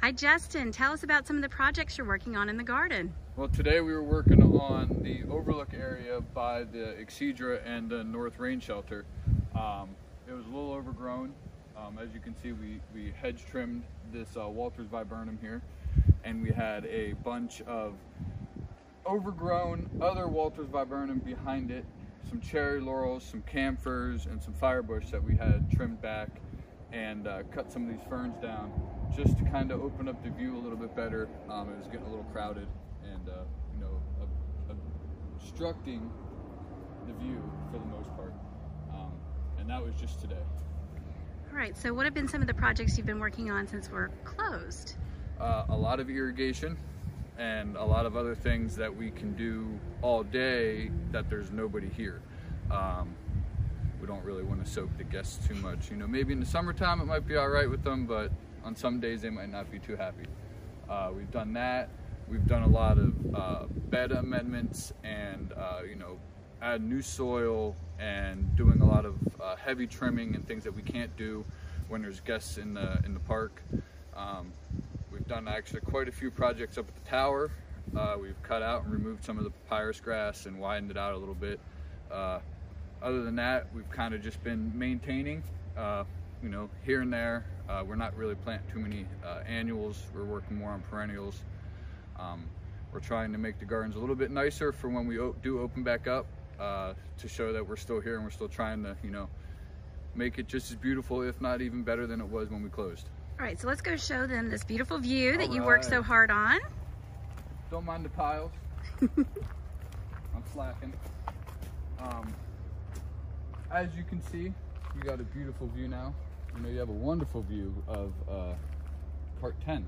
Hi Justin, tell us about some of the projects you're working on in the garden. Well, today we were working on the overlook area by the Exedra and the North Rain Shelter. It was a little overgrown. As you can see, we hedge trimmed this Walters viburnum here, and we had a bunch of overgrown other Walters viburnum behind it, some cherry laurels, some camphors, and some firebush that we had trimmed back and cut some of these ferns down just to kind of open up the view a little bit better. It was getting a little crowded and obstructing the view for the most part, and that was just today. All right, so what have been some of the projects you've been working on since we're closed? A lot of irrigation and a lot of other things that we can do all day that there's nobody here. We don't really want to soak the guests too much. You know, maybe in the summertime it might be all right with them, but on some days they might not be too happy. We've done that. We've done a lot of bed amendments and add new soil and doing a lot of heavy trimming and things that we can't do when there's guests in the park. We've done actually quite a few projects up at the tower. We've cut out and removed some of the papyrus grass and widened it out a little bit. Other than that, we've kind of just been maintaining, here and there. We're not really planting too many annuals. We're working more on perennials. We're trying to make the gardens a little bit nicer for when we do open back up, to show that we're still here and we're still trying to, make it just as beautiful, if not even better than it was when we closed. All right, so let's go show them this beautiful view that you worked so hard on. Don't mind the piles. I'm slacking. As you can see, you got a beautiful view now. You have a wonderful view of part 10.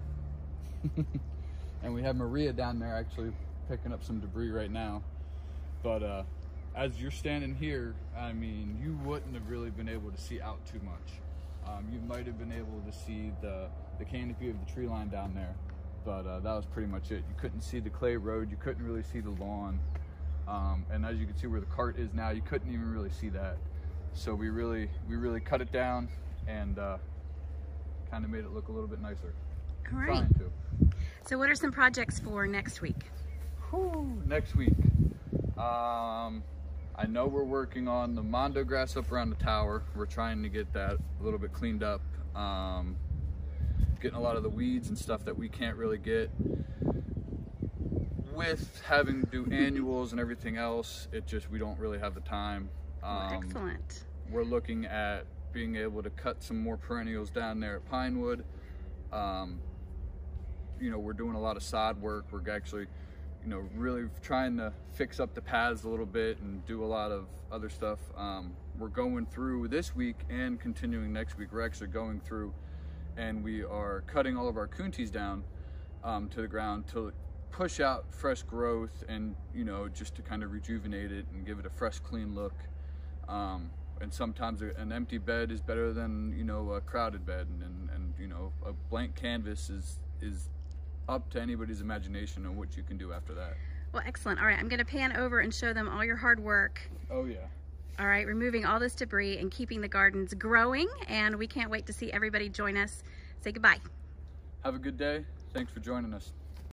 And we have Maria down there actually picking up some debris right now. But as you're standing here, I mean, you wouldn't have really been able to see out too much. You might have been able to see the canopy of the tree line down there, but that was pretty much it. You couldn't see the clay road, you couldn't really see the lawn. And as you can see where the cart is now, you couldn't even really see that. So we really cut it down and kind of made it look a little bit nicer. All right. Trying to. So what are some projects for next week? Next week. I know we're working on the mondo grass up around the tower. We're trying to get that a little bit cleaned up. Getting a lot of the weeds and stuff that we can't really get. With having to do annuals and everything else, we don't really have the time. Excellent. We're looking at being able to cut some more perennials down there at Pinewood. We're doing a lot of sod work. We're actually, really trying to fix up the paths a little bit and do a lot of other stuff. We're going through this week and continuing next week. We're actually going through and we are cutting all of our coonties down to the ground to push out fresh growth and, just to kind of rejuvenate it and give it a fresh, clean look. And sometimes an empty bed is better than, a crowded bed, and a blank canvas is up to anybody's imagination on what you can do after that. Well, excellent. All right, I'm going to pan over and show them all your hard work. Oh yeah. All right, removing all this debris and keeping the gardens growing, and we can't wait to see everybody join us. Say goodbye. Have a good day. Thanks for joining us.